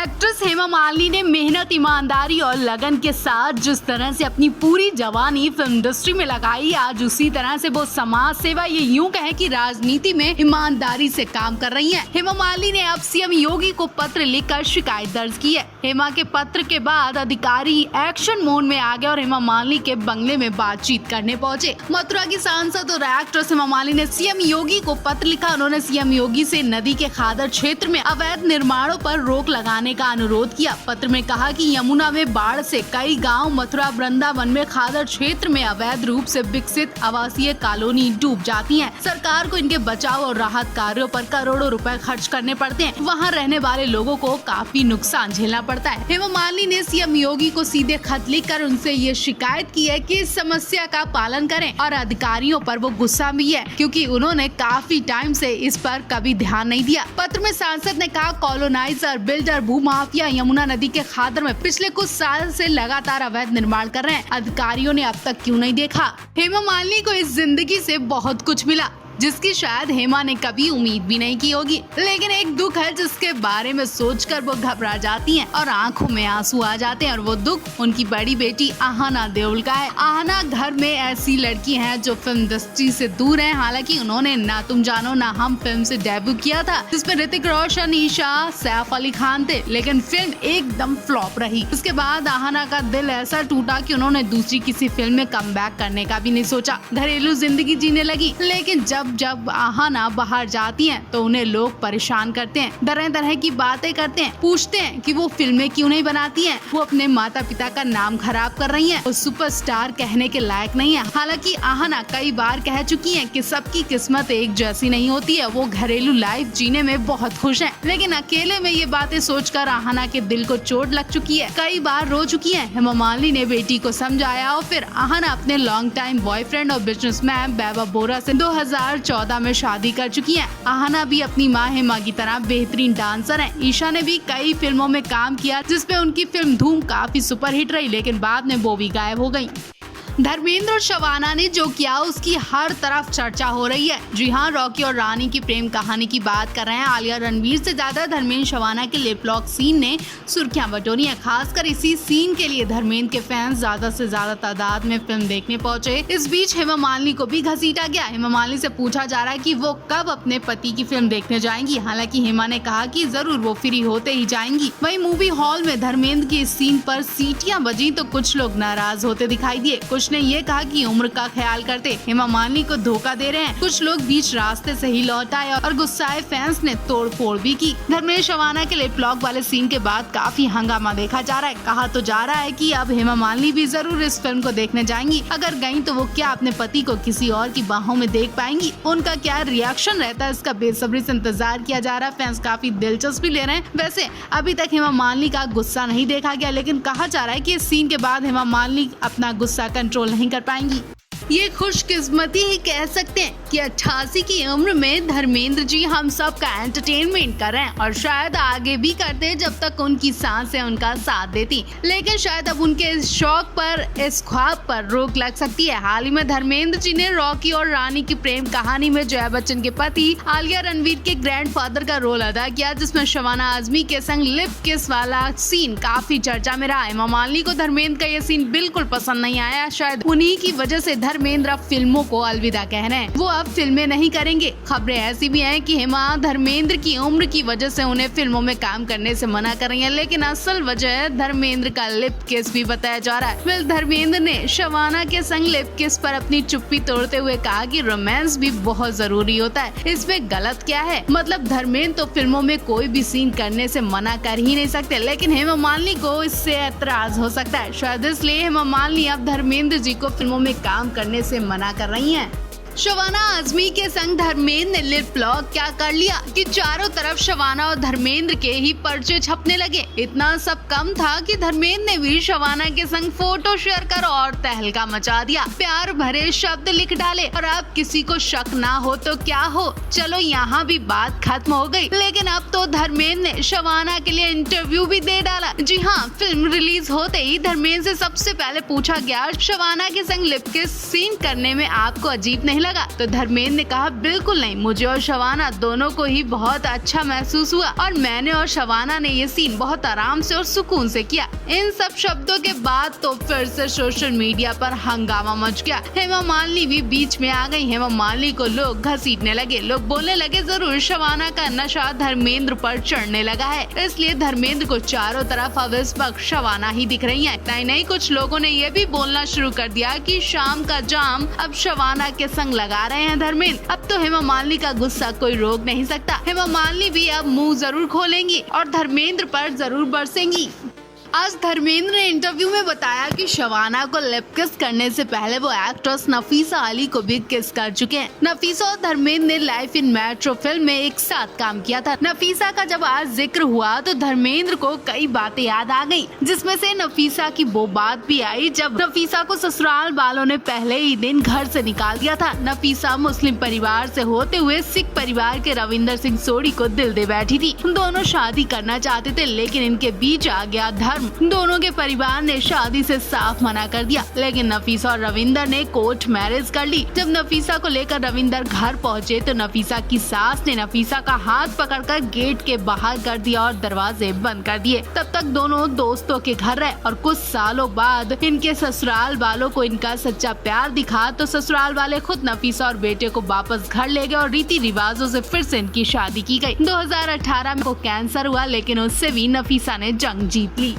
Actress Hema Malini ने मेहनत, ईमानदारी और लगन के साथ जिस तरह से अपनी पूरी जवानी फिल्म इंडस्ट्री में लगाई, आज उसी तरह से वो समाज सेवा, ये यूं कहें कि राजनीति में ईमानदारी से काम कर रही हैं। हेमा मालिनी ने अब सीएम योगी को पत्र लिखकर शिकायत दर्ज की है। हेमा के पत्र के बाद अधिकारी एक्शन मोड में आ गए और हेमा मालिनी के बंगले में बातचीत करने पहुंचे। मथुरा की सांसद और एक्ट्रेस हेमा मालिनी ने सीएम योगी को पत्र लिखा। उन्होंने सीएम योगी से नदी के खादर क्षेत्र में अवैध निर्माणों पर रोक लगाने का अनुरोध किया। पत्र में कहा कि यमुना में बाढ़ से कई गांव मथुरा वृंदावन में खादर क्षेत्र में अवैध रूप से विकसित आवासीय कॉलोनी डूब जाती हैं। सरकार को इनके बचाव और राहत कार्यों पर करोड़ों रुपए खर्च करने पड़ते हैं। वहां रहने वाले लोगों को काफी नुकसान झेलना पड़ता है। हेमा मालिनी ने सीएम योगी को सीधे खत लिखकर उनसे ये शिकायत की है कि इस समस्या का पालन करें और अधिकारियों पर वो गुस्सा भी है क्योंकि उन्होंने काफी टाइम से इस पर कभी ध्यान नहीं दिया। पत्र में सांसद ने कहा, कॉलोनाइजर, बिल्डर, भूमाफिया यमुना नदी के खादर में पिछले कुछ साल से लगातार अवैध निर्माण कर रहे हैं। अधिकारियों ने अब तक क्यों नहीं देखा? हेमा मालिनी को इस जिंदगी से बहुत कुछ मिला जिसकी शायद हेमा ने कभी उम्मीद भी नहीं की होगी, लेकिन एक दुख है जिसके बारे में सोचकर वो घबरा जाती हैं और आंखों में आंसू आ जाते हैं और वो दुख उनकी बड़ी बेटी आहना देओल का है। आहना घर में ऐसी लड़की है जो फिल्म इंडस्ट्री से दूर है। हालांकि उन्होंने ना तुम जानो ना हम फिल्म से डेब्यू किया था जिसमें ऋतिक रोशन, ईशा, सैफ अली खान थे, लेकिन फिल्म एकदम फ्लॉप रही। उसके बाद आहना का दिल ऐसा टूटा कि उन्होंने दूसरी किसी फिल्म में कमबैक करने का भी नहीं सोचा। घरेलू जिंदगी जीने लगी, लेकिन जब आहना बाहर जाती हैं तो उन्हें लोग परेशान करते हैं, तरह तरह की बातें करते हैं, पूछते हैं कि वो फिल्में क्यों नहीं बनाती हैं, वो अपने माता पिता का नाम खराब कर रही हैं, वो सुपरस्टार कहने के लायक नहीं है। हालांकि आहना कई बार कह चुकी हैं कि सबकी किस्मत एक जैसी नहीं होती है, वो घरेलू लाइफ जीने में बहुत खुश हैं, लेकिन अकेले में ये बातें सोचकर आहना के दिल को चोट लग चुकी है। कई बार रो चुकी है। हेमा मालिनी ने बेटी को समझाया और फिर आहना अपने लॉन्ग टाइम बॉयफ्रेंड और बिजनेसमैन वैभव बोरा से 2014 में शादी कर चुकी हैं। आहना भी अपनी मां हेमा की तरह बेहतरीन डांसर हैं। ईशा ने भी कई फिल्मों में काम किया जिसमें उनकी फिल्म धूम काफी सुपरहिट रही, लेकिन बाद में वो भी गायब हो गयी। धर्मेंद्र और शबाना ने जो किया उसकी हर तरफ चर्चा हो रही है। जी हाँ, रॉकी और रानी की प्रेम कहानी की बात कर रहे हैं। आलिया रणवीर से ज्यादा धर्मेंद्र शबाना के लिप लॉक सीन ने सुर्खियां बटोरी हैं। खासकर इसी सीन के लिए धर्मेंद्र के फैंस ज्यादा से ज्यादा तादाद में फिल्म देखने पहुंचे। इस बीच हेमा मालिनी को भी घसीटा गया। हेमा मालिनी से पूछा जा रहा है कि वो कब अपने पति की फिल्म देखने जाएंगी। हालांकि हेमा ने कहा कि जरूर वो फ्री होते ही जाएंगी। वहीं मूवी हॉल में धर्मेंद्र की इस सीन पर सीटियां बजी तो कुछ लोग नाराज होते दिखाई दिए। कुछ ने ये कहा कि उम्र का ख्याल करते हेमा मालिनी को धोखा दे रहे हैं। कुछ लोग बीच रास्ते से ही लौट आए और गुस्साए फैंस ने तोड़फोड़ भी की। धर्मेंद्र शबाना के लिप लॉक वाले सीन के बाद काफी हंगामा देखा जा रहा है। कहा तो जा रहा है कि अब हेमा मालिनी भी जरूर इस फिल्म को देखने जाएंगी। अगर गयी तो वो क्या अपने पति को किसी और की बाहों में देख पाएंगी? उनका क्या रिएक्शन रहता है, इसका बेसब्री से इंतजार किया जा रहा है। फैंस काफी दिलचस्पी ले रहे हैं। वैसे अभी तक हेमा मालिनी का गुस्सा नहीं देखा गया, लेकिन कहा जा रहा है कि इस सीन के बाद हेमा मालिनी अपना गुस्सा कंट्रोल नहीं कर पाएंगी। ये खुशकिस्मती ही कह सकते हैं कि 88 की उम्र में धर्मेंद्र जी हम सब का एंटरटेनमेंट कर रहे हैं और शायद आगे भी करते हैं जब तक उनकी सांसें उनका साथ देती। लेकिन शायद अब उनके इस शौक पर, इस ख्वाब पर रोक लग सकती है। हाल ही में धर्मेंद्र जी ने रॉकी और रानी की प्रेम कहानी में जया बच्चन के पति आलिया रणवीर के ग्रैंडफादर का रोल अदा किया, जिसमें शबाना आजमी के संग लिप किस वाला सीन काफी चर्चा में रहा। हेमा मालिनी को धर्मेंद्र का ये सीन बिल्कुल पसंद नहीं आया। शायद उन्हीं की वजह से धर्मेंद्र अब फिल्मों को अलविदा कह रहे हैं। वो अब फिल्में नहीं करेंगे। खबरें ऐसी भी हैं कि हेमा धर्मेंद्र की उम्र की वजह से उन्हें फिल्मों में काम करने से मना कर रही हैं, लेकिन असल वजह धर्मेंद्र का लिप किस भी बताया जा रहा है। वेल, धर्मेंद्र ने शबाना के संग लिप किस पर अपनी चुप्पी तोड़ते हुए कहा कि रोमांस भी बहुत जरूरी होता है, इसमें गलत क्या है? मतलब धर्मेंद्र तो फिल्मों में कोई भी सीन करने से मना कर ही नहीं सकते, लेकिन हेमा मालिनी को इससे ऐतराज हो सकता है। शायद इसलिए हेमा मालिनी अब धर्मेंद्र जी को फिल्मों में काम करने से मना कर रही हैं। शबाना आजमी के संग धर्मेंद्र ने लिप लॉक क्या कर लिया कि चारों तरफ शबाना और धर्मेंद्र के ही पर्चे छपने लगे। इतना सब कम था कि धर्मेंद्र ने भी शबाना के संग फोटो शेयर कर और तहलका मचा दिया, प्यार भरे शब्द लिख डाले। और अब किसी को शक ना हो तो क्या हो, चलो यहाँ भी बात खत्म हो गई। लेकिन अब तो धर्मेंद्र ने शबाना के लिए इंटरव्यू भी दे डाला। जी हाँ, फिल्म रिलीज होते ही धर्मेंद्र से सबसे पहले पूछा गया, शबाना के संग लिप किस सीन करने में आपको अजीब नहीं लगा तो धर्मेंद्र ने कहा बिल्कुल नहीं, मुझे और शबाना दोनों को ही बहुत अच्छा महसूस हुआ और मैंने और शबाना ने ये सीन बहुत आराम से और सुकून से किया। इन सब शब्दों के बाद तो फिर से सोशल मीडिया पर हंगामा मच गया। हेमा मालिनी भी बीच में आ गई। हेमा मालिनी को लोग घसीटने लगे, लोग बोलने लगे जरूर शबाना का नशा धर्मेंद्र पर चढ़ने लगा है, इसलिए धर्मेंद्र को चारों तरफ अब इस वक्त शबाना ही दिख रही है। नहीं, कुछ लोगों ने ये भी बोलना शुरू कर दिया कि शाम का जाम अब शबाना के संग लगा रहे हैं धर्मेंद्र। अब तो हेमा मालिनी का गुस्सा कोई रोक नहीं सकता। हेमा मालिनी भी अब मुंह जरूर खोलेंगी और धर्मेंद्र पर जरूर बरसेंगी। आज धर्मेंद्र ने इंटरव्यू में बताया कि शबाना को लिप किस करने से पहले वो एक्ट्रेस नफीसा अली को भी किस कर चुके हैं। नफीसा और धर्मेंद्र ने लाइफ इन मेट्रो फिल्म में एक साथ काम किया था। नफीसा का जब आज जिक्र हुआ तो धर्मेंद्र को कई बातें याद आ गई, जिसमें से नफीसा की वो बात भी आई जब नफीसा को ससुराल वालों ने पहले ही दिन घर से निकाल दिया था। नफीसा मुस्लिम परिवार से होते हुए सिख परिवार के रविंदर सिंह सोढ़ी को दिल दे बैठी थी। दोनों शादी करना चाहते थे, लेकिन इनके बीच आ गया धर्म। दोनों के परिवार ने शादी से साफ मना कर दिया, लेकिन नफीसा और रविंदर ने कोर्ट मैरिज कर ली। जब नफीसा को लेकर रविंदर घर पहुंचे तो नफीसा की सास ने नफीसा का हाथ पकड़कर गेट के बाहर कर दिया और दरवाजे बंद कर दिए। तब तक दोनों दोस्तों के घर रहे और कुछ सालों बाद इनके ससुराल वालों को इनका सच्चा प्यार दिखा तो ससुराल वाले खुद नफीसा और बेटे को वापस घर ले गए और रीति रिवाजों से फिर से इनकी शादी की गई। 2018 में को कैंसर हुआ, लेकिन उससे भी नफीसा ने जंग जीत ली।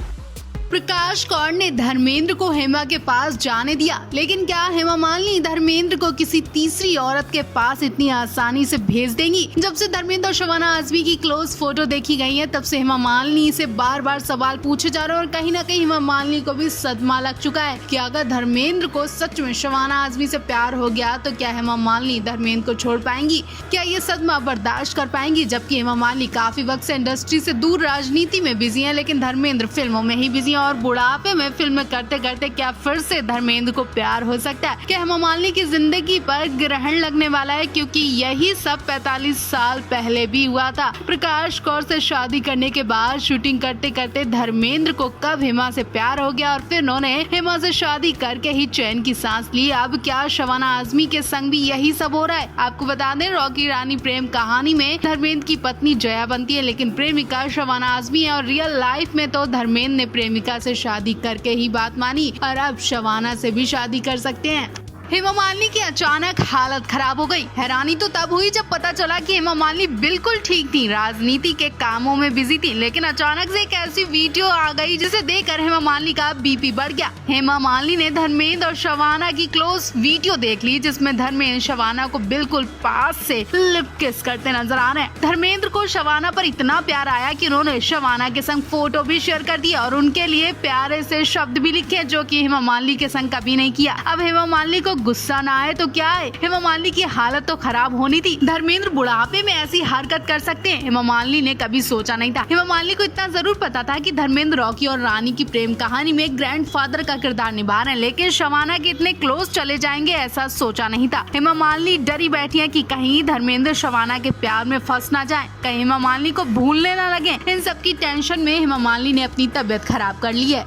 प्रकाश कौर ने धर्मेंद्र को हेमा के पास जाने दिया, लेकिन क्या हेमा मालिनी धर्मेंद्र को किसी तीसरी औरत के पास इतनी आसानी से भेज देंगी? जब से धर्मेंद्र और शबाना आजमी की क्लोज फोटो देखी गई है, तब से हेमा मालिनी से बार बार सवाल पूछे जा रहे हैं और कहीं न कहीं हेमा मालिनी को भी सदमा लग चुका है कि अगर धर्मेंद्र को सच में शबाना आजमी से प्यार हो गया तो क्या हेमा मालिनी धर्मेंद्र को छोड़ पाएंगी? क्या ये सदमा बर्दाश्त कर पाएंगी? जबकि हेमा मालिनी काफी वक्त से इंडस्ट्री से दूर राजनीति में बिजी है, लेकिन धर्मेंद्र फिल्मों में ही बिजी और बुढ़ापे में फिल्म करते करते क्या फिर से धर्मेंद्र को प्यार हो सकता है? क्या हेमा मालिनी की जिंदगी पर ग्रहण लगने वाला है? क्योंकि यही सब 45 साल पहले भी हुआ था। प्रकाश कौर से शादी करने के बाद शूटिंग करते करते धर्मेंद्र को कब हेमा से प्यार हो गया और फिर उन्होंने हेमा से शादी करके ही चैन की सांस ली। अब क्या शबाना आजमी के संग भी यही सब हो रहा है? आपको बता दें, रॉकी रानी प्रेम कहानी में धर्मेंद्र की पत्नी जया बनती है, लेकिन प्रेमिका शबाना आजमी है और रियल लाइफ में तो धर्मेंद्र ने प्रेमिका से शादी करके ही बात मानी और अब शबाना से भी शादी कर सकते हैं। हेमा मालिनी की अचानक हालत खराब हो गई। हैरानी तो तब हुई जब पता चला कि हेमा मालिनी बिल्कुल ठीक थी, राजनीति के कामों में बिजी थी, लेकिन अचानक से एक ऐसी वीडियो आ गई जिसे देखकर हेमा मालिनी का बीपी बढ़ गया। हेमा मालिनी ने धर्मेंद्र और शबाना की क्लोज वीडियो देख ली, जिसमें धर्मेंद्र शबाना को बिल्कुल पास से लिप किस करते नजर आ रहे हैं। धर्मेंद्र को शबाना पर इतना प्यार आया कि उन्होंने शबाना के संग फोटो भी शेयर कर दी और उनके लिए प्यारे से शब्द भी लिखे, जो कि हेमा मालिनी के संग कभी नहीं किया। अब हेमा मालिनी को गुस्सा ना आए तो क्या है, हेमा मालिनी की हालत तो खराब होनी थी। धर्मेंद्र बुढ़ापे में ऐसी हरकत कर सकते हैं, हेमा मालिनी ने कभी सोचा नहीं था। हेमा मालिनी को इतना जरूर पता था कि धर्मेंद्र रॉकी और रानी की प्रेम कहानी में ग्रैंडफादर का किरदार निभा रहे हैं, लेकिन शबाना के इतने क्लोज चले जाएंगे ऐसा सोचा नहीं था। हेमा मालिनी डरी बैठी है कि कहीं धर्मेंद्र शबाना के प्यार में फंस ना जाए, कहीं हेमा मालिनी को भूलने ना लगे। इन सब की टेंशन में हेमा मालिनी ने अपनी तबीयत खराब कर ली है।